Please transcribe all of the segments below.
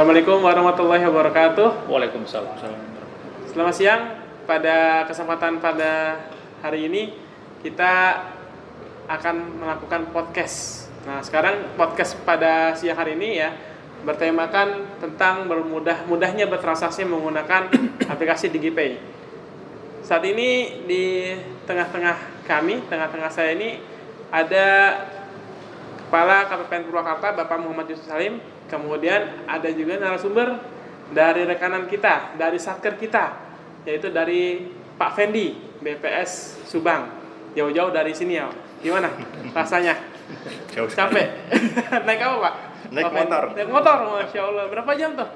Assalamualaikum warahmatullahi wabarakatuh. Waalaikumsalam. Selamat siang. Pada kesempatan pada hari ini kita akan melakukan podcast. Nah, sekarang podcast pada siang hari ini ya bertemakan tentang mudahnya bertransaksi menggunakan aplikasi DigiPay. Saat ini di tengah-tengah saya ini ada Kepala KPPN Purwakarta Bapak Muhammad Yusuf Salim. Kemudian ada juga narasumber dari rekanan kita, dari satker kita, yaitu dari Pak Fendi, BPS Subang. Jauh-jauh dari sini ya. Gimana rasanya? Jauh. Capek? Naik apa Pak? Naik Pak motor. Naik motor, Masya Allah. Berapa jam tuh?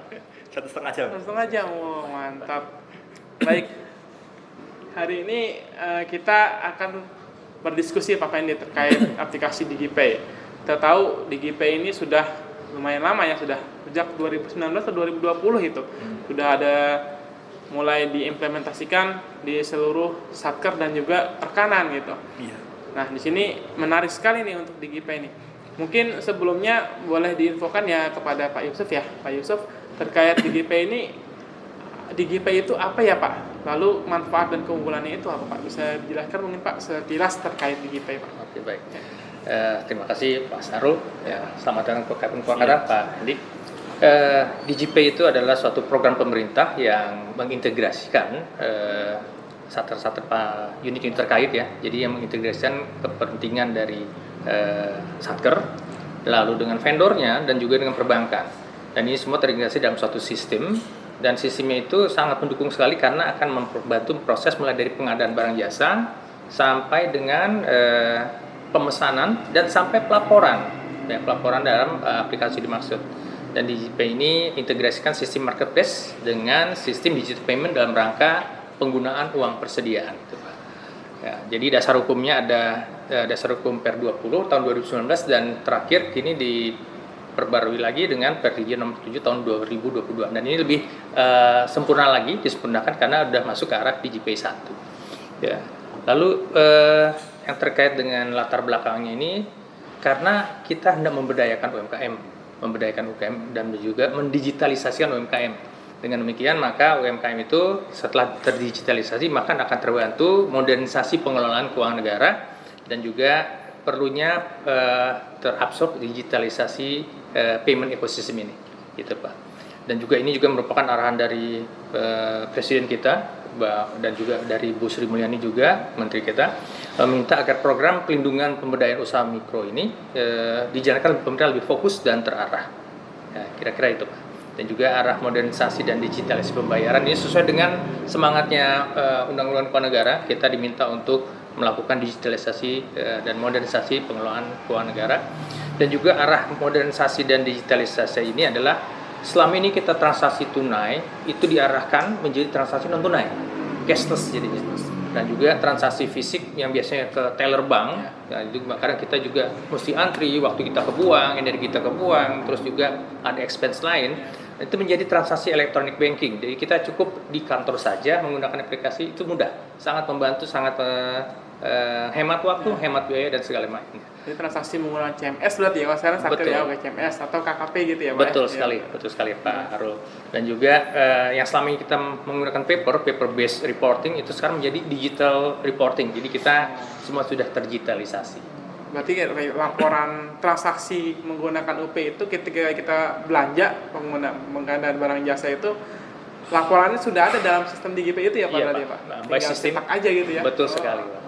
1,5 jam. 1,5 jam, oh, mantap. Baik, hari ini kita akan berdiskusi Pak Fendi terkait aplikasi DigiPay. Kita tahu DigiPay ini sudah lumayan lama ya, sudah sejak 2019 atau 2020 itu sudah ada mulai diimplementasikan di seluruh satker dan juga rekanan gitu. Iya. Nah, di sini menarik sekali nih untuk DigiPay ini. Mungkin sebelumnya boleh diinfokan ya kepada Pak Yusuf ya, Pak Yusuf terkait DigiPay ini. DigiPay itu apa ya Pak? Lalu manfaat dan keunggulannya itu apa Pak? Bisa dijelaskan mungkin Pak sekilas terkait DigiPay Pak? Oke, baik. Terima kasih Pak Sarul. Ya, selamat datang ke KPPN Purwakarta, Pak Andi. DigiPay itu adalah suatu program pemerintah yang mengintegrasikan satker-satker unit-unit terkait ya. Jadi yang mengintegrasikan kepentingan dari satker, lalu dengan vendornya dan juga dengan perbankan. Dan ini semua terintegrasi dalam suatu sistem. Dan sistemnya itu sangat mendukung sekali karena akan membantu proses mulai dari pengadaan barang jasa sampai dengan pemesanan dan sampai pelaporan dalam aplikasi dimaksud. Dan DigiPay ini integrasikan sistem marketplace dengan sistem digital payment dalam rangka penggunaan uang persediaan gitu, Pak. Ya, jadi dasar hukumnya ada dasar hukum Per 20 tahun 2019 dan terakhir kini diperbarui lagi dengan Perdijen nomor 7 tahun 2022. Dan ini lebih sempurna lagi, disempurnakan karena sudah masuk ke arah DigiPay 1. Ya. Lalu yang terkait dengan latar belakangnya ini karena kita hendak memberdayakan UMKM dan juga mendigitalisasikan UMKM. Dengan demikian maka UMKM itu setelah terdigitalisasi maka akan terbantu modernisasi pengelolaan keuangan negara dan juga perlunya terabsorb digitalisasi payment ecosystem ini, gitu Pak. Dan juga ini juga merupakan arahan dari Presiden kita dan juga dari Bu Sri Mulyani juga Menteri kita meminta agar program pelindungan pemberdayaan usaha mikro ini dijalankan pemerintah lebih fokus dan terarah. Ya, kira-kira itu Pak. Dan juga arah modernisasi dan digitalisasi pembayaran ini sesuai dengan semangatnya Undang-Undang Keuangan Negara. Kita diminta untuk melakukan digitalisasi dan modernisasi pengelolaan keuangan negara. Dan juga arah modernisasi dan digitalisasi ini adalah selama ini kita transaksi tunai itu diarahkan menjadi transaksi non tunai, cashless jadinya. Dan juga transaksi fisik yang biasanya ke teller bank, ya, itu karena kita juga mesti antri, waktu kita kebuang, energi kita kebuang, terus juga ada expense lain. Itu menjadi transaksi electronic banking. Jadi kita cukup di kantor saja menggunakan aplikasi, itu mudah, sangat membantu, sangat hemat waktu, hemat biaya dan segala macam. Jadi transaksi menggunakan CMS berarti ya, sekarang satker ya, CMS atau KKP gitu ya Pak? Betul sekali Pak Harul. Dan juga yang selama ini kita menggunakan paper based reporting itu sekarang menjadi digital reporting. Jadi kita semua sudah terdigitalisasi. Berarti laporan transaksi menggunakan UP itu ketika kita belanja pengadaan barang jasa itu laporannya sudah ada dalam sistem DigiPay itu ya Pak? Iya, berarti Pak? By sistem aja gitu ya? Betul sekali Pak.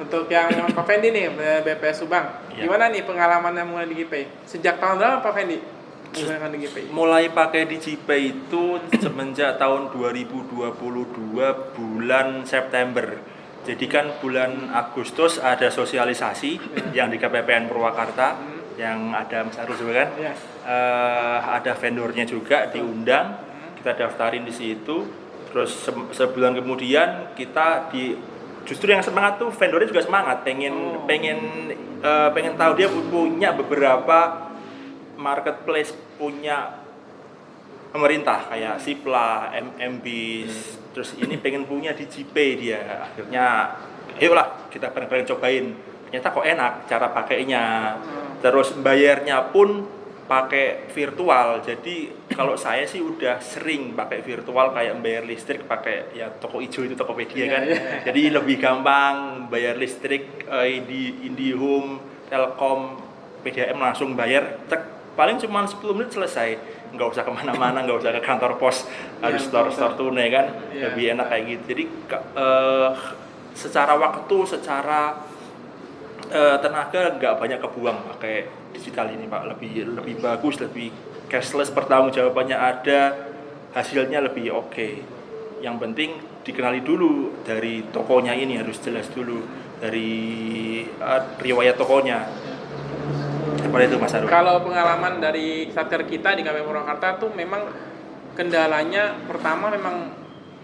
Untuk yang Pak Fendi nih, BPS Subang, gimana nih pengalamannya mulai DigiPay? Sejak tahun berapa Pak Fendi menggunakan DigiPay? Mulai pakai DigiPay itu semenjak tahun 2022 bulan September. Jadi kan bulan Agustus ada sosialisasi yang di KPPN Purwakarta yang ada Mas Arul juga kan, ada vendornya juga diundang, kita daftarin di situ. Terus sebulan kemudian kita justru yang semangat tuh vendornya juga semangat, pengen tahu dia punya beberapa marketplace punya pemerintah kayak Sipla, MMB, terus ini pengen punya DigiPay dia. Akhirnya ayolah kita bareng-bareng cobain. Ternyata kok enak cara pakainya. Terus bayarnya pun pakai virtual. Jadi kalau saya sih udah sering pakai virtual kayak bayar listrik pakai ya toko hijau itu Tokopedia kan. Jadi lebih gampang bayar listrik di IndiHome, Telkom, PDAM langsung bayar, paling cuma 10 menit selesai. Nggak usah kemana-mana, nggak usah ke kantor pos, harus store tunai kan, lebih enak kayak gitu. Jadi secara waktu, secara tenaga nggak banyak kebuang pakai digital ini Pak, lebih bagus, lebih cashless, pertanggungjawabannya ada, hasilnya lebih oke. Yang penting dikenali dulu dari tokonya, ini harus jelas dulu dari riwayat tokonya. Seperti itu Mas Arul. Kalau pengalaman dari satker kita di KPM Purwakarta tuh memang kendalanya pertama memang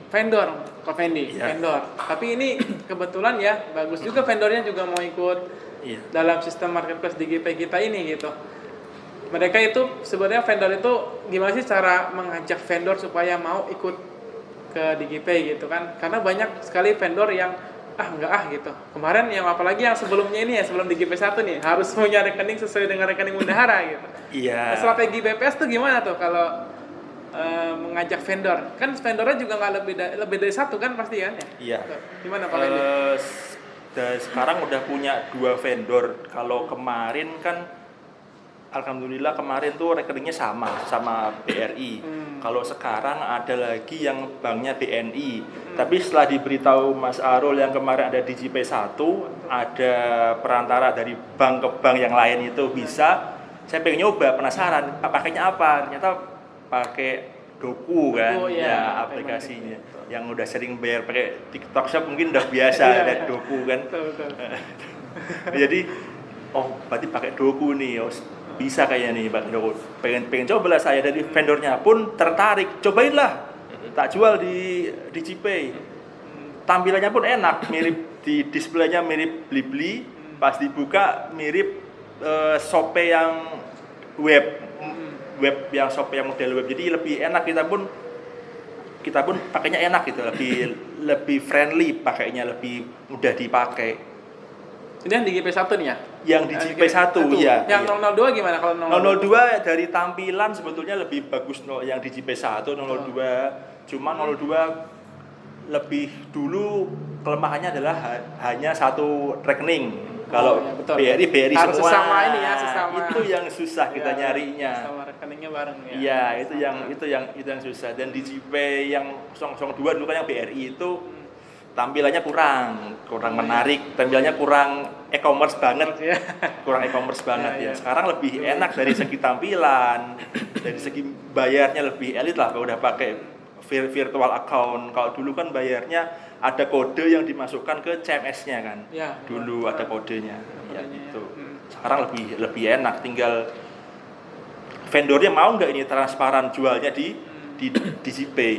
vendor, Pak Fendi, vendor. Tapi ini kebetulan ya bagus juga vendornya juga mau ikut dalam sistem marketplace DigiPay kita ini gitu. Mereka itu sebenarnya vendor itu gimana sih cara mengajak vendor supaya mau ikut ke DigiPay gitu kan? Karena banyak sekali vendor yang enggak gitu. Kemarin yang apalagi yang sebelumnya ini ya, sebelum DigiPay 1 nih harus punya rekening sesuai dengan rekening bendahara gitu. Iya. Strategi BPS tuh gimana tuh kalau mengajak vendor? Kan vendornya juga nggak lebih dari satu kan pasti kan ya? Iya. Gimana Pak Fendi? Sekarang udah punya 2 vendor. Kalau kemarin kan alhamdulillah kemarin tuh rekeningnya sama BRI. Kalau sekarang ada lagi yang banknya BNI. Tapi setelah diberitahu Mas Arul yang kemarin ada DigiPay 1, ada perantara dari bank ke bank yang lain itu bisa. Saya pengen nyoba, penasaran, pakainya apa? Ternyata pakai Doku kan, ya aplikasinya. Yang udah sering bayar pakai TikTok Shop mungkin udah biasa ada Doku kan. Jadi berarti pakai Doku nih, bisa kayaknya nih Pak Doku. Pengen cobalah saya, dari vendornya pun tertarik, cobainlah. Tak jual di DigiPay. Tampilannya pun enak, mirip di displaynya mirip Blibli, pas dibuka mirip Shopee yang web yang Shopee yang model web. Jadi lebih enak, kita pun pakainya enak gitu, lebih friendly pakainya, lebih mudah dipakai. Ini yang DigiPay 1 nih ya? Yang DigiPay 1 ya. Yang 002 gimana kalau 002 dari tampilan sebetulnya lebih bagus yang DigiPay 1, 02. Cuma 02 lebih dulu kelemahannya adalah hanya satu rekening. Kalau BRI harus semua. Sesama ini ya, sesama. Itu yang susah kita nyarinya. Sama rekeningnya bareng ya. Iya, itu yang susah. Dan DigiPay yang 002 dulu kan yang BRI itu tampilannya kurang menarik, tampilannya kurang e-commerce banget. Kurang e-commerce banget ya. Sekarang lebih enak dari segi tampilan, dari segi bayarnya lebih elit lah kalau udah pakai virtual account. Kalau dulu kan bayarnya ada kode yang dimasukkan ke CMS-nya kan. Ya, dulu ada kodenya. Ya gitu. Sekarang lebih enak, tinggal vendornya mau nggak ini transparan jualnya di DigiPay.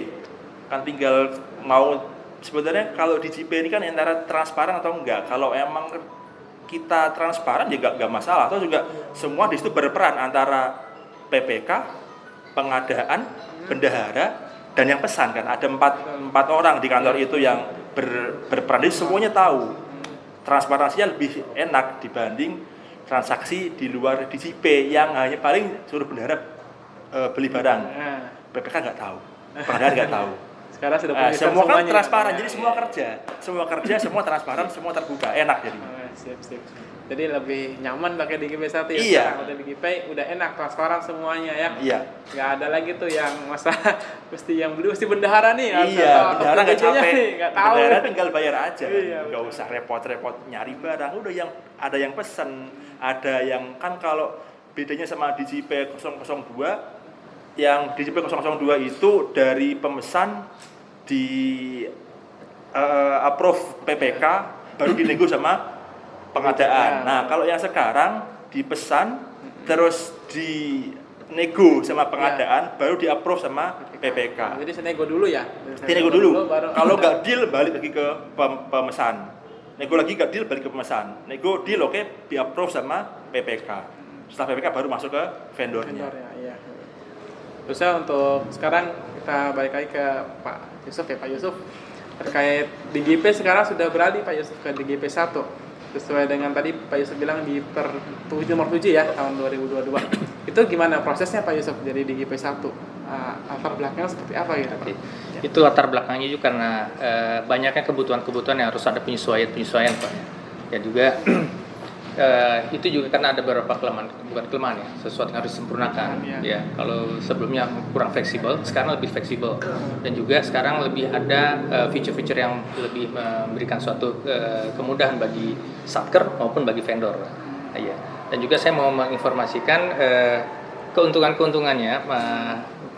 Kan tinggal mau, sebenarnya kalau DigiPay ini kan antara transparan atau enggak. Kalau emang kita transparan ya nggak masalah. Atau juga semua di situ berperan antara PPK, pengadaan, bendahara, dan yang pesan kan. Ada empat orang di kantor itu yang berperan. Jadi semuanya tahu. Transparansinya lebih enak dibanding transaksi di luar DigiPay yang hanya paling suruh bendahara beli barang. PPK nggak tahu, pengadaan nggak taw. Sekarang sudah punya semua kan transparan, jadi semua transparan, semua terbuka, enak jadi. Sip. Jadi lebih nyaman pakai DigiPay 1 ya. Iya. Udah DigiPay udah enak, transparan semuanya ya. Iya. Nggak ada lagi tuh yang masa mesti yang beli mesti bendahara nih. Iya, bendahara nggak capek. Nggak tahu. Bendahara tinggal bayar aja. Iya, nggak usah repot-repot nyari barang. Udah ada yang pesen, ada yang kan kalau bedanya sama DigiPay 002, yang DigiPay 002 itu dari pemesan di approve PPK baru dinego sama pengadaan. Nah, kalau yang sekarang dipesan terus dinego sama pengadaan baru di-approve sama PPK. Jadi senego dulu ya. Dinego dulu. Kalau nggak deal balik lagi ke pemesan. Nego lagi nggak deal balik ke pemesan. Nego deal oke, di-approve sama PPK. Setelah PPK baru masuk ke vendornya. Iya. Terus untuk sekarang kita balik lagi ke Pak Yusuf ya, Pak Yusuf. Terkait DigiPay sekarang sudah beralih Pak Yusuf ke DigiPay 1. sesuai dengan tadi Pak Yusuf bilang di nomor 7 ya tahun 2022. Itu gimana prosesnya Pak Yusuf jadi DGP 1? Latar belakangnya seperti apa gitu Pak? Itu latar belakangnya juga karena banyaknya kebutuhan-kebutuhan yang harus ada penyesuaian Pak. Dan juga itu juga karena ada beberapa bukan kelemahan ya, sesuatu yang harus disempurnakan ya. Kalau sebelumnya kurang fleksibel, sekarang lebih fleksibel, dan juga sekarang lebih ada feature-feature yang lebih memberikan suatu kemudahan bagi satker maupun bagi vendor ya. Dan juga saya mau menginformasikan keuntungannya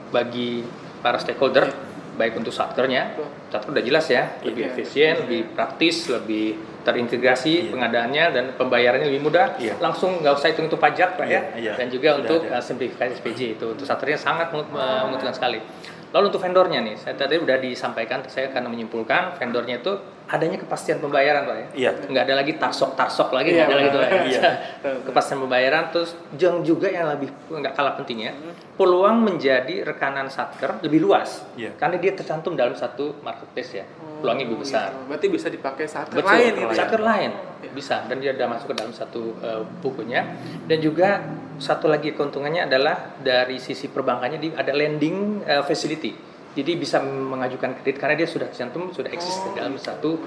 bagi para stakeholder, baik untuk satker udah jelas ya, lebih efisien, lebih praktis, lebih terintegrasi pengadaannya, dan pembayarannya lebih mudah, langsung nggak usah hitung pajak Pak ya. Dan juga untuk simplifikasi SPJ itu untuk satkernya sangat menguntungkan sekali. Lalu untuk vendornya nih, saya tadi udah disampaikan, saya akan menyimpulkan vendornya itu adanya kepastian pembayaran Pak ya. Nggak ada lagi tarsok lagi, nggak ada lagi itu ya. Kepastian pembayaran, terus juga yang lebih nggak kalah pentingnya, peluang menjadi rekanan satker lebih luas, karena dia tercantum dalam satu marketplace ya. Peluangnya lebih besar. Berarti bisa dipakai satker lain gitu. Satker lain bisa, dan dia sudah masuk ke dalam satu bukunya. Dan juga satu lagi keuntungannya adalah dari sisi perbankannya ada lending facility. Jadi bisa mengajukan kredit karena dia sudah tercantum, sudah eksis dalam satu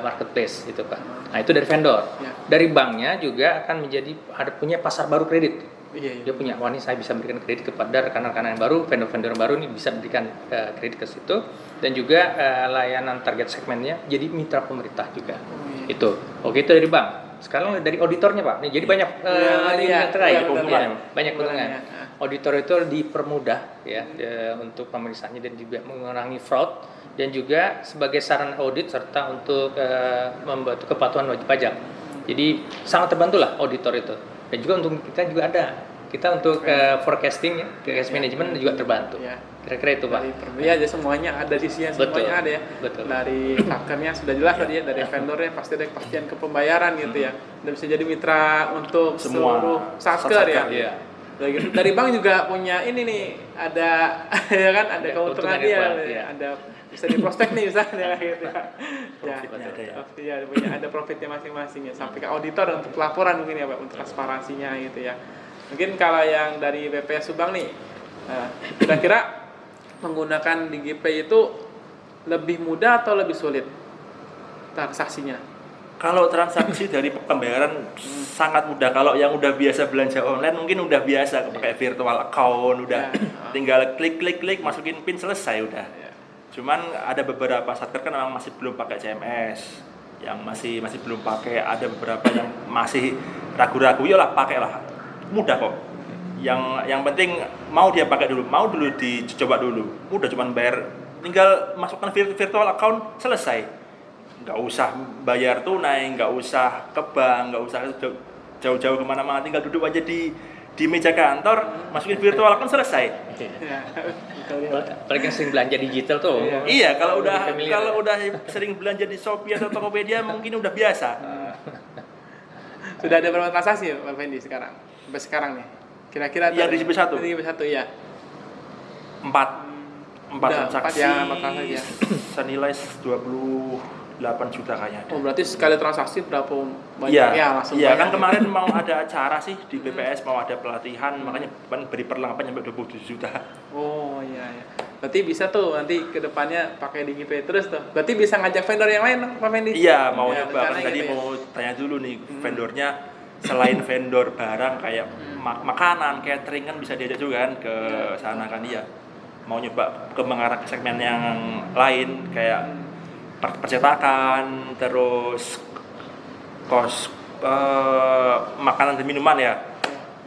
marketplace itu Pak. Nah itu dari vendor. Dari banknya juga akan punya pasar baru kredit. Dia punya, wah ini saya bisa berikan kredit kepada rekan-rekan yang baru, vendor-vendor yang baru ini bisa berikan kredit ke situ. Dan juga layanan target segmennya jadi mitra pemerintah juga. Itu. Oke, itu dari bank. Sekarang dari auditornya Pak. Nih, jadi banyak banyak keuntungan. Auditor itu dipermudah ya untuk pemeriksaannya, dan juga mengurangi fraud, dan juga sebagai sarana audit serta untuk membantu kepatuhan wajib pajak. Jadi sangat terbantulah auditor itu. Dan juga untuk kita juga ada. Kita untuk forecasting ya, cash management juga terbantu. Kira-kira itu Pak. Jadi semuanya ada di sini, semuanya ada ya. Betul. Dari satkernya sudah jelas tadi ya, dari vendornya pasti ada kepastian kepembayaran gitu ya. Dan bisa jadi mitra untuk seluruh satker ya. Dari bank juga punya ini nih, ada ya kan, ada keuntungan dia, ada bisa diprospek nih misalnya gitu ya. Ada profitnya masing-masing ya, sampai ke auditor untuk laporan mungkin ya Pak, untuk transparansinya gitu ya. Mungkin kalau yang dari BPS Subang nih, kira-kira menggunakan DGP itu lebih mudah atau lebih sulit transaksinya? Kalau transaksi dari pembayaran sangat mudah. Kalau yang udah biasa belanja online mungkin udah biasa pakai virtual account, udah tinggal klik masukin PIN selesai udah. Cuman ada beberapa satker kan memang masih belum pakai CMS, yang masih belum pakai, ada beberapa yang masih ragu-ragu, yalah pakailah. Mudah kok. Yang penting mau dia pakai dulu, mau dulu dicoba dulu. Mudah, cuman bayar, tinggal masukkan virtual account selesai. Nggak usah bayar tunai, nggak usah ke bank, nggak usah jauh-jauh kemana-mana, tinggal duduk aja di meja kantor, masukin virtual account selesai. Apalagi yang sering belanja digital tuh. Iya, kalau udah sering belanja di Shopee atau Tokopedia mungkin udah biasa. Sudah ada berapa transaksi Pak Fendi sekarang? Sampai sekarang nih. Kira-kira yang di DGP 1? Di DGP 1 ya. 4 transaksi. 4 transaksi ya. Senilai 28 juta kayaknya. Oh, berarti sekali transaksi berapa banyak langsung. Iya, kan kemarin mau ada acara sih di BPS, mau ada pelatihan, makanya beri perlengkapan sampai 27 juta. Oh, iya. Berarti bisa tuh nanti ke depannya pakai DGP terus tuh. Berarti bisa ngajak vendor yang lain Pak Fendi? Iya, mau nyoba. Tadi mau tanya dulu nih, vendornya selain vendor barang kayak makanan, catering kan bisa diajak juga kan ke sana kan dia. Mau nyoba ke mengarah ke segmen yang lain kayak percetakan, terus makanan dan minuman ya.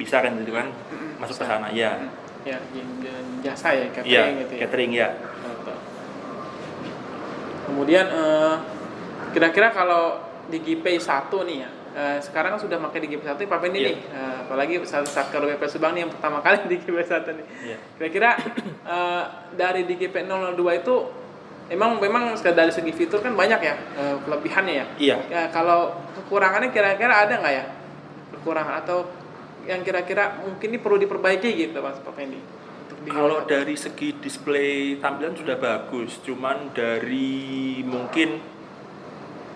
Bisa kan gitu kan? Masuk ke sana ya. Ya, jasa ya, catering gitu ya. Catering ya. Kemudian kira-kira kalau DGP 1 nih ya, sekarang kan sudah pakai DGP 1 Pak Fendi nih, apalagi satker BPS Subang nih yang pertama kali DGP 1 nih. Kira-kira dari DGP 002 itu memang dari segi fitur kan banyak ya kelebihannya ya. Iya. Kalau kekurangannya kira-kira ada nggak ya? Kekurangan atau yang kira-kira mungkin ini perlu diperbaiki gitu Pak Fendi? Kalau dari segi display tampilan sudah bagus, cuman dari mungkin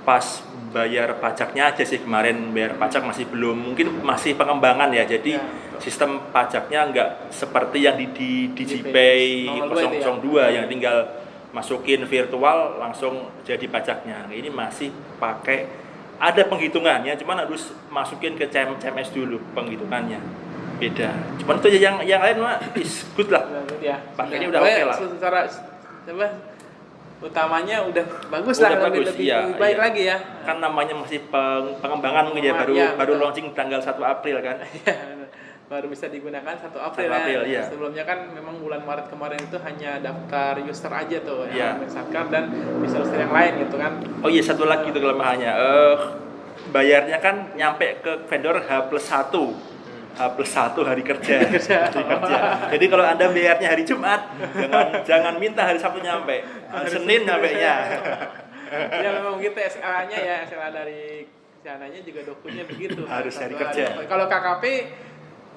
pas bayar pajaknya aja sih kemarin bayar pajak masih belum, mungkin masih pengembangan ya. Jadi sistem pajaknya nggak seperti yang di DigiPay 002 yang tinggal masukin virtual langsung jadi pajaknya. Ini masih pakai ada penghitungannya, cuman harus masukin ke CMS dulu penghitungannya. Beda. Cuman itu yang lain mah is good lah. Pakainya udah oke lah. Secara utamanya udah bagus lah, lebih baik lagi ya. Kan namanya masih pengembangan mungkin ya, baru launching tanggal 1 April kan. Baru bisa digunakan 1 April ya. Sebelumnya kan memang bulan Maret kemarin itu hanya daftar user aja tuh yang Satker dan user yang lain gitu kan. Oh iya, satu lagi itu kelemahannya. Bayarnya kan nyampe ke vendor H+1. H+1 hari kerja. Jadi kalau Anda bayarnya hari Jumat, jangan minta hari Sabtu nyampe. Hari Senin nyampenya. Ya memang gitu SLA-nya ya, SLA dari sananya juga dokunya begitu. Harus hari kerja. Kalau KKP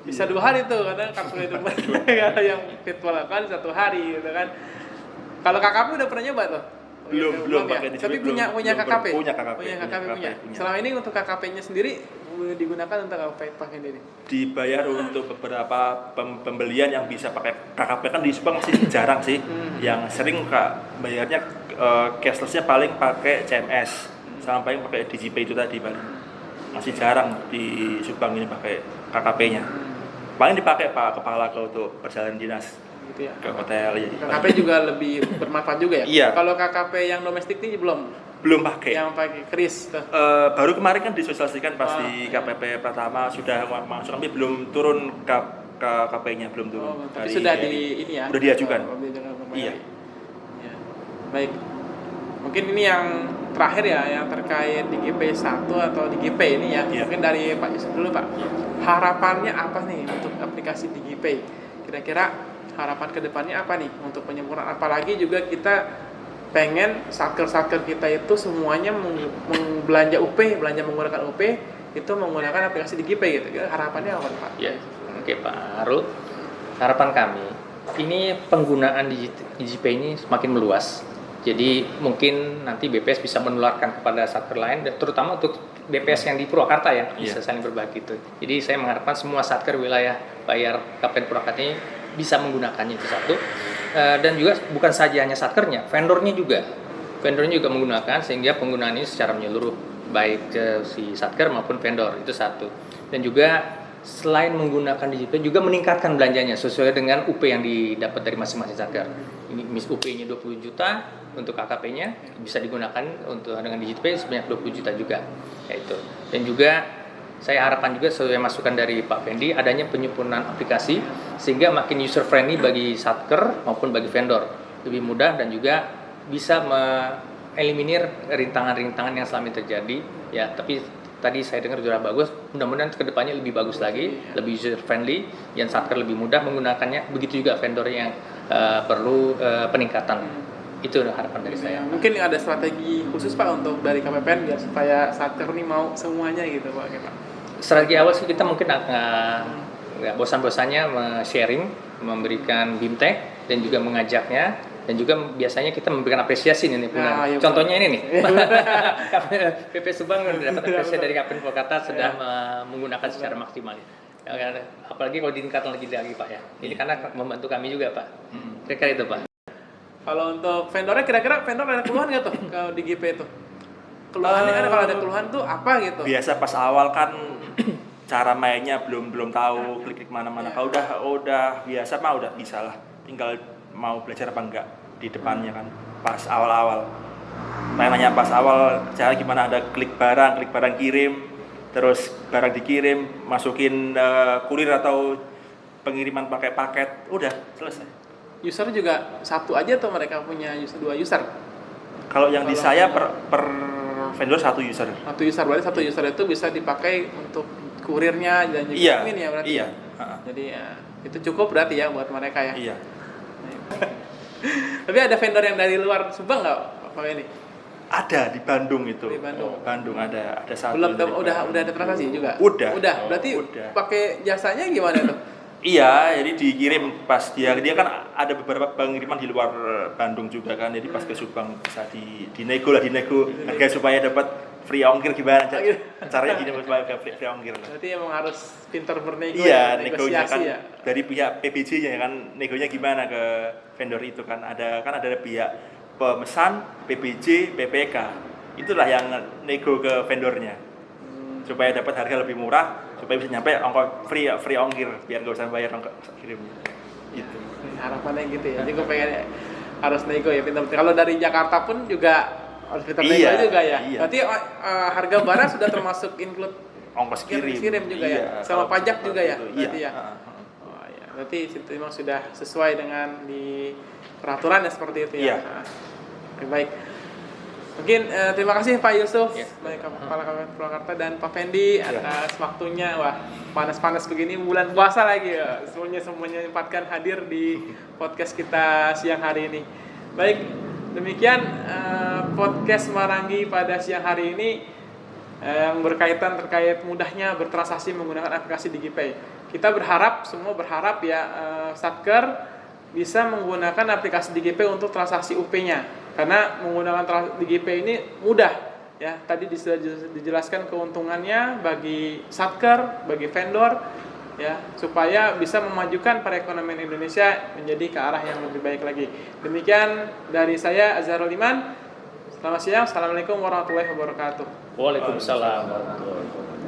bisa 2 hari tuh, kadang kartu itu kalau yang virtual kan 1 hari gitu kan. Kalau KKP udah pernah nyoba tuh? Belum pakai di sini. Tapi punya KKP. Punya KKP. Punya. Selama ini untuk KKP-nya sendiri digunakan untuk apa pakai ini? Dibayar untuk beberapa pembelian yang bisa pakai KKP kan di Subang masih jarang sih. Yang sering bayarnya cashless-nya paling pakai CMS sama paling pakai DigiPay itu tadi paling. Masih jarang di Subang ini pakai KKP-nya. Paling dipakai Pak Kepala untuk perjalanan dinas. Gitu ya. Ke hotel ya. KKP juga lebih bermanfaat juga ya? Iya. Kalau KKP yang domestik ini belum pakai. Yang pakai kris tuh. Baru kemarin kan disosialisasikan pas di KPP Pratama sudah masuk, tapi belum turun KKP-nya belum turun. Tapi sudah ini ya. Sudah diajukan. Iya. Ya. Baik. Mungkin ini yang terakhir ya, yang terkait DigiPay 1 atau DigiPay ini ya. Mungkin dari Pak Yusuf dulu Pak. Harapannya apa nih untuk aplikasi DigiPay? Kira-kira harapan kedepannya apa nih untuk penyempurnaan? Apalagi juga kita pengen satker kita itu semuanya belanja menggunakan UP itu menggunakan aplikasi DigiPay gitu. Harapannya apa Pak? Ya, oke Pak Arul. Harapan kami ini penggunaan DigiPay ini semakin meluas. Jadi mungkin nanti BPS bisa menularkan kepada satker lain, terutama untuk BPS yang di Purwakarta ya, bisa saling berbagi itu. Jadi saya mengharapkan semua satker wilayah bayar Kabupaten Purwakarta ini bisa menggunakannya, itu satu. Dan juga bukan saja hanya satkernya, vendornya juga menggunakan, sehingga penggunaan ini secara menyeluruh baik si satker maupun vendor, itu satu. Dan juga selain menggunakan DigiPay juga meningkatkan belanjanya sesuai dengan UP yang didapat dari masing-masing satker. Ini UP-nya 20 juta untuk KKP-nya bisa digunakan untuk dengan DigiPay sebanyak 20 juta juga. Yaitu. Dan juga saya harapkan juga sesuai masukan dari Pak Fendi adanya penyempurnaan aplikasi sehingga makin user friendly bagi satker maupun bagi vendor. Lebih mudah dan juga bisa eliminir rintangan-rintangan yang selama ini terjadi ya. Tapi tadi saya dengar sudah bagus, mudah-mudahan kedepannya lebih bagus lagi, lebih user friendly, yang satker lebih mudah menggunakannya, begitu juga vendor yang perlu peningkatan. Itu harapan dari saya. Mungkin ada strategi khusus Pak untuk dari KPPN biar supaya satker ini mau semuanya gitu Pak. Strategi awal sih kita mungkin nggak bosan-bosannya sharing, memberikan BIMTEK dan juga mengajaknya. Dan juga biasanya kita memberikan apresiasi nih contohnya ini nih. PP Subang mendapat apresiasi dari Kabupaten Purwakarta sudah menggunakan secara maksimal. Apalagi kalau ditingkatkan lagi Pak ya. Ini karena membantu kami juga Pak. Kira-kira itu Pak. Kalau untuk vendornya kira-kira vendor ada keluhan nggak tuh kalau di GP itu? Keluhannya kan kalau ada keluhan tuh apa gitu? Biasa pas awal kan cara mainnya belum tahu, klik mana-mana. Kalau udah biasa mah udah bisa lah. Tinggal mau belajar apa enggak di depannya kan pas awal-awal. Nanya pas awal cara gimana, ada klik barang kirim, terus barang dikirim, masukin kurir atau pengiriman pakai paket, udah selesai. User juga satu aja tuh mereka punya 2 user. Kalau yang di saya per vendor 1 user. 1 user berarti 1 user itu bisa dipakai untuk kurirnya dan juga ini ya berarti. Iya. Jadi ya, itu cukup berarti ya buat mereka ya. Iya. Tapi ada vendor yang dari luar Subang nggak Pak ini? Ada di Bandung itu. Di Bandung. Bandung ada satu. Belum udah ada transaksi juga. Udah. Berarti pakai jasanya gimana tuh? Iya, jadi dikirim pas dia kan ada beberapa pengiriman di luar Bandung juga kan, jadi pas ke Subang bisa dinego harga supaya dapat free ongkir gimana caranya gini supaya free ongkir. Berarti emang harus pintar bernego. Iya, ya, negonya kan ya. dari pihak PBJ-nya kan, negonya gimana ke vendor itu kan ada pihak pemesan, PBJ, PPK. Itulah yang nego ke vendornya. Supaya dapat harga lebih murah, supaya bisa nyampe free ongkir biar nggak usah bayar ongkir kirimnya. Gitu. Harapannya gitu ya. Jadi gue pengen harus nego ya pintar. Kalau dari Jakarta pun juga harus pintar nego juga ya. Iya. Berarti harga barang sudah termasuk include Ongkos kirim juga ya. Sama pajak juga ya. Berarti iya. ya. Oh ya. Berarti itu memang sudah sesuai dengan di peraturan ya seperti itu ya. Iya. Oke, baik. Mungkin terima kasih Pak Yusuf, Kepala KPPN Purwakarta, dan Pak Fendi atas waktunya. Wah, panas-panas begini bulan puasa lagi ya. Semuanya menyempatkan hadir di podcast kita siang hari ini. Baik, demikian podcast Marangi pada siang hari ini yang berkaitan terkait mudahnya bertransaksi menggunakan aplikasi DigiPay. Kita semua berharap ya Satker bisa menggunakan aplikasi DigiPay untuk transaksi UP-nya. Karena menggunakan DigiPay ini mudah ya. Tadi sudah dijelaskan keuntungannya bagi Satker, bagi vendor ya, supaya bisa memajukan perekonomian Indonesia menjadi ke arah yang lebih baik lagi. Demikian dari saya Azharul Iman. Selamat siang. Assalamualaikum warahmatullahi wabarakatuh. Waalaikumsalam warahmatullahi wabarakatuh.